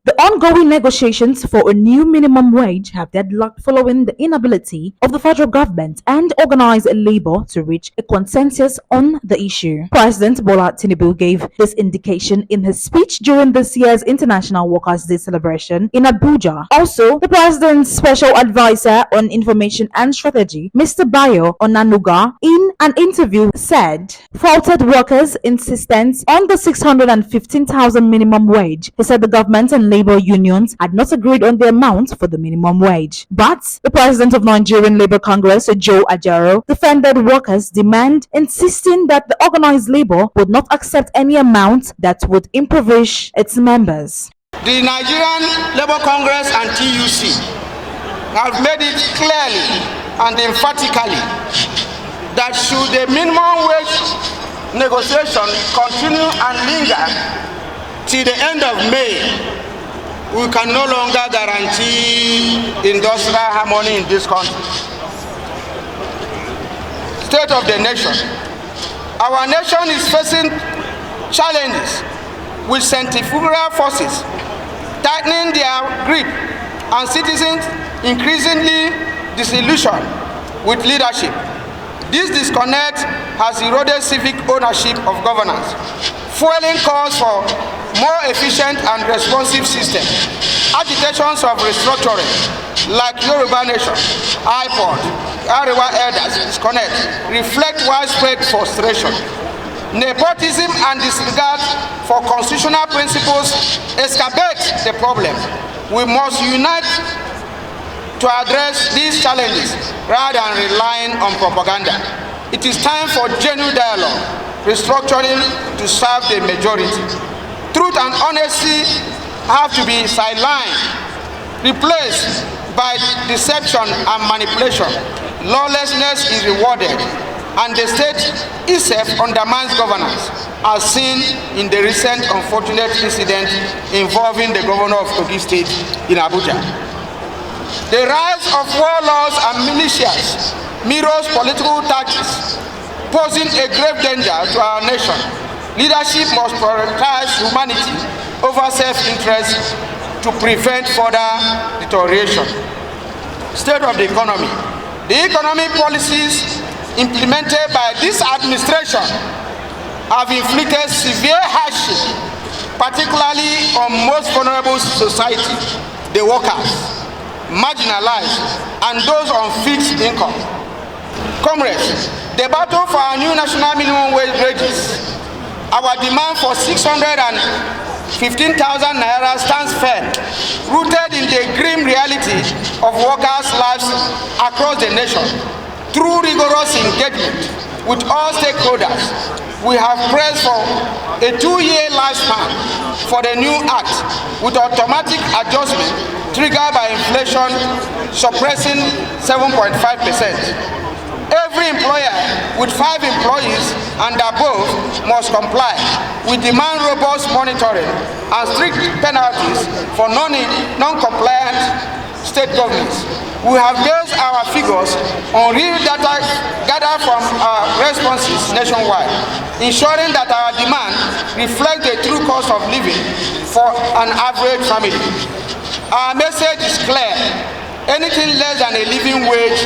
The ongoing negotiations for a new minimum wage have deadlocked following the inability of the federal government and organized labor to reach a consensus on the issue. President Bola Tinubu gave this indication in his speech during this year's International Workers' Day celebration in Abuja. Also, the president's special advisor on information and strategy, Mr. Bayo Onanuga, in an interview said, faulted workers' insistence on the 615,000 minimum wage. He said the government and labor unions had not agreed on the amount for the minimum wage. But the president of Nigerian Labour Congress, Joe Ajaro, defended workers' demand, insisting that the organized labor would not accept any amount that would impoverish its members. The Nigerian Labour Congress and TUC have made it clearly and emphatically that should the minimum wage negotiation continue and linger till the end of May, we can no longer guarantee industrial harmony in this country. State of the nation. Our nation is facing challenges with centrifugal forces tightening their grip and citizens increasingly disillusioned with leadership. This disconnect has eroded civic ownership of governance, fueling calls for more efficient and responsive systems. Agitations of restructuring, like Yoruba Nation, IPOD, Arewa Elders disconnect, reflect widespread frustration. Nepotism and disregard for constitutional principles exacerbate the problem. We must unite to address these challenges rather than relying on propaganda. It is time for genuine dialogue, restructuring to serve the majority. Truth and honesty have to be sidelined, replaced by deception and manipulation. Lawlessness is rewarded, and the state itself undermines governance, as seen in the recent unfortunate incident involving the governor of Kogi State in Abuja. The rise of warlords and militias mirrors political tactics, posing a grave danger to our nation. Leadership must prioritize humanity over self-interest to prevent further deterioration. State of the economy. The economic policies implemented by this administration have inflicted severe hardship, particularly on most vulnerable society, the workers, marginalized, and those on fixed income. Comrades, the battle for our new national minimum wage rages. Our demand for 615,000 naira stands firm, rooted in the grim reality of workers' lives across the nation. Through rigorous engagement with all stakeholders, we have pressed for a 2-year lifespan for the new act with automatic adjustment triggered by inflation suppressing 7.5%. Every employer with 5 employees and above must comply. We demand robust monitoring and strict penalties for non-compliant state governments. We have based our figures on real data gathered from our responses nationwide, ensuring that our demand reflects the true cost of living for an average family. Our message is clear. Anything less than a living wage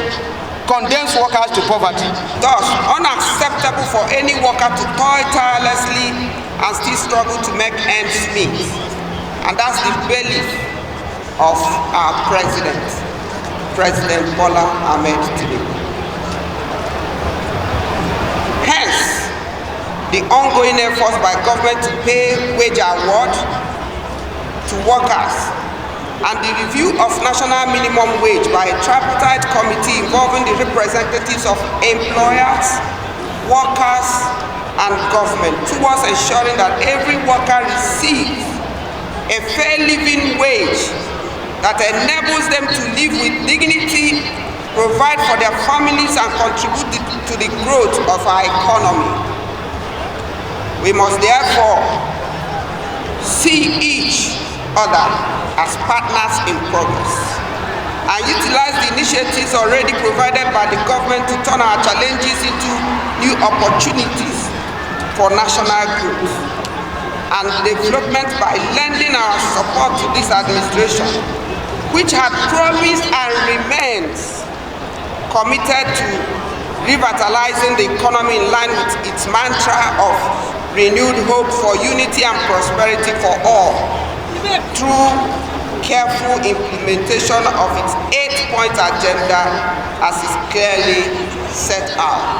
condemns workers to poverty. Thus, unacceptable for any worker to toil tirelessly and still struggle to make ends meet. And that's the belief of our President Bola Tinubu. Hence, the ongoing efforts by government to pay wage award to workers and the review of national minimum wage by a tripartite committee involving the representatives of employers, workers, and government towards ensuring that every worker receives a fair living wage that enables them to live with dignity, provide for their families, and contribute to the growth of our economy. We must therefore see each other as partners in progress and utilize the initiatives already provided by the government to turn our challenges into new opportunities for national growth. and development by lending our support to this administration, which had promised and remains committed to revitalizing the economy in line with its mantra of renewed hope for unity and prosperity for all through careful implementation of its 8-point agenda as is clearly set out.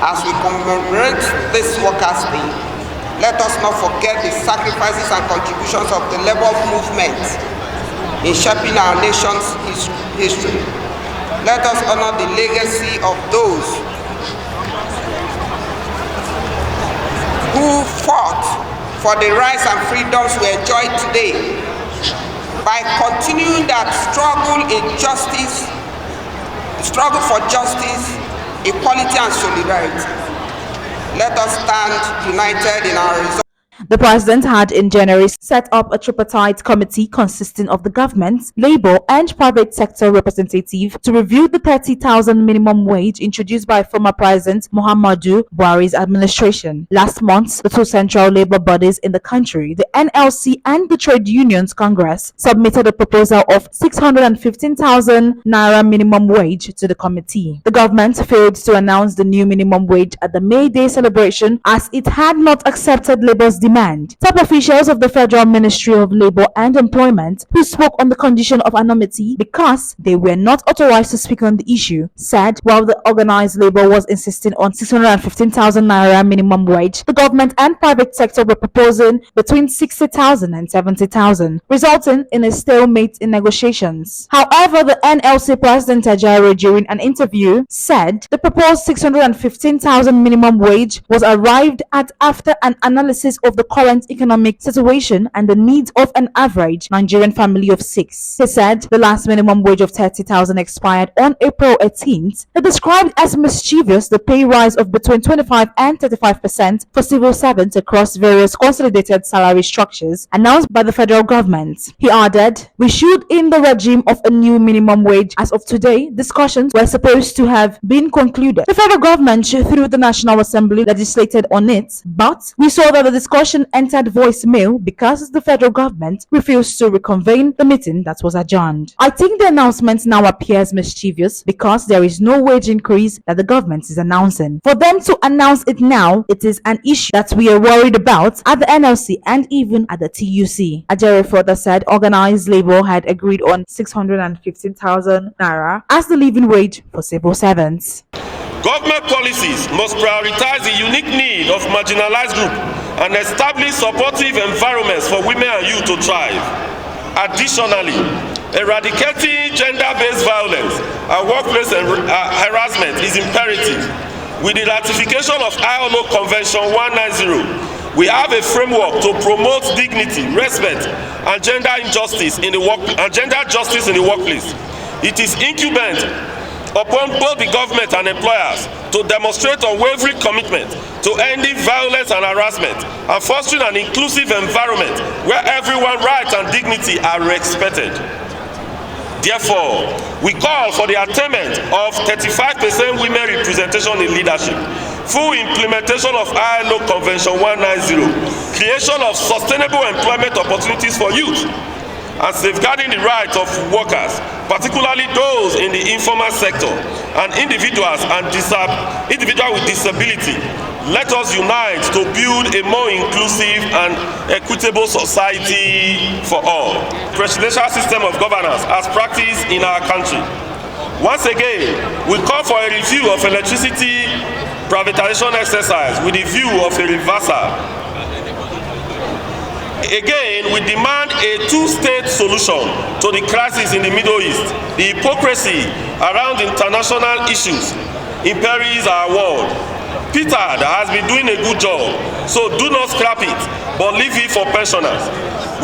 As we commemorate this Workers' Day, let us not forget the sacrifices and contributions of the labor movement in shaping our nation's history. Let us honor the legacy of those who fought for the rights and freedoms we enjoy today by continuing that struggle for justice, equality, and solidarity. Let us stand united in our resolve. The president had in January set up a tripartite committee consisting of the government, labor, and private sector representative to review the 30,000 minimum wage introduced by former President Muhammadu Buhari's administration. Last month, the two central labor bodies in the country, the NLC and the Trade Unions Congress, submitted a proposal of 615,000 naira minimum wage to the committee. The government failed to announce the new minimum wage at the May Day celebration as it had not accepted labor's demand. Top officials of the Federal Ministry of Labor and Employment, who spoke on the condition of anonymity because they were not authorized to speak on the issue, said while the organized labor was insisting on 615,000 naira minimum wage, the government and private sector were proposing between 60,000 and 70,000, resulting in a stalemate in negotiations. However, the NLC President Ajaro, during an interview, said the proposed 615,000 minimum wage was arrived at after an analysis of the current economic situation and the needs of an average Nigerian family of 6. He said the last minimum wage of 30,000 expired on April 18th. He described as mischievous the pay rise of between 25 and 35% for civil servants across various consolidated salary structures announced by the federal government. He added, "We should in the regime of a new minimum wage. As of today, discussions were supposed to have been concluded. The federal government, through the National Assembly, legislated on it, but we saw that the discussion entered voicemail because the federal government refused to reconvene the meeting that was adjourned. I think the announcement now appears mischievous because there is no wage increase that the government is announcing. For them to announce it now, it is an issue that we are worried about at the NLC and even at the TUC." Ajere further said organized labor had agreed on 615,000 naira as the living wage for civil servants. Government policies must prioritize the unique need of marginalized groups and establish supportive environments for women and youth to thrive. Additionally, eradicating gender-based violence and workplace harassment is imperative. With the ratification of ILO Convention 190, we have a framework to promote dignity, respect, and gender justice in the workplace. It is incumbent upon both the government and employers to demonstrate unwavering commitment to ending violence and harassment and fostering an inclusive environment where everyone's rights and dignity are respected. Therefore, we call for the attainment of 35% women representation in leadership, full implementation of ILO Convention 190, creation of sustainable employment opportunities for youth, and safeguarding the rights of workers, particularly those in the informal sector and individuals with disability. Let us unite to build a more inclusive and equitable society for all. Presidential system of governance as practiced in our country. Once again, we call for a review of electricity privatization exercise with the view of a reversal. Again, we demand a two-state solution to the crisis in the Middle East. The hypocrisy around international issues imperils our world. Peter has been doing a good job, so do not scrap it, but leave it for pensioners.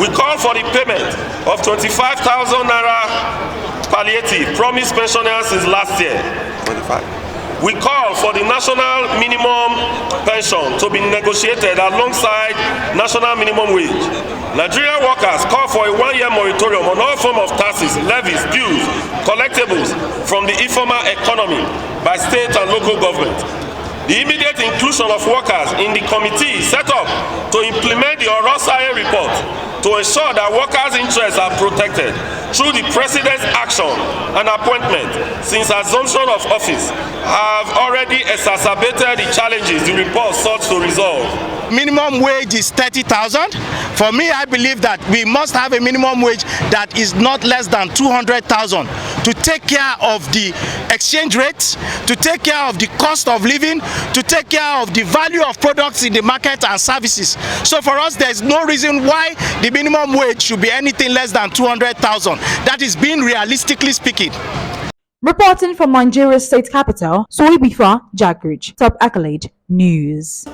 We call for the payment of 25,000 naira palliative promised pensioners since last year. 25. We call for the national minimum pension to be negotiated alongside national minimum wage. Nigerian workers call for a one-year moratorium on all forms of taxes, levies, dues, collectibles from the informal economy by state and local government. The immediate inclusion of workers in the committee set up to implement the Orosaye report to ensure that workers' interests are protected through the President's action and appointment since assumption of office have already exacerbated the challenges the report sought to resolve. Minimum wage is 30,000. For me, I believe that we must have a minimum wage that is not less than 200,000 to take care of the exchange rates, to take care of the cost of living, to take care of the value of products in the market and services. So for us, there is no reason why the minimum wage should be anything less than 200,000. That is being realistically speaking. Reporting from Nigeria's state capital, Soibifa Jackridge, Top Accolade News.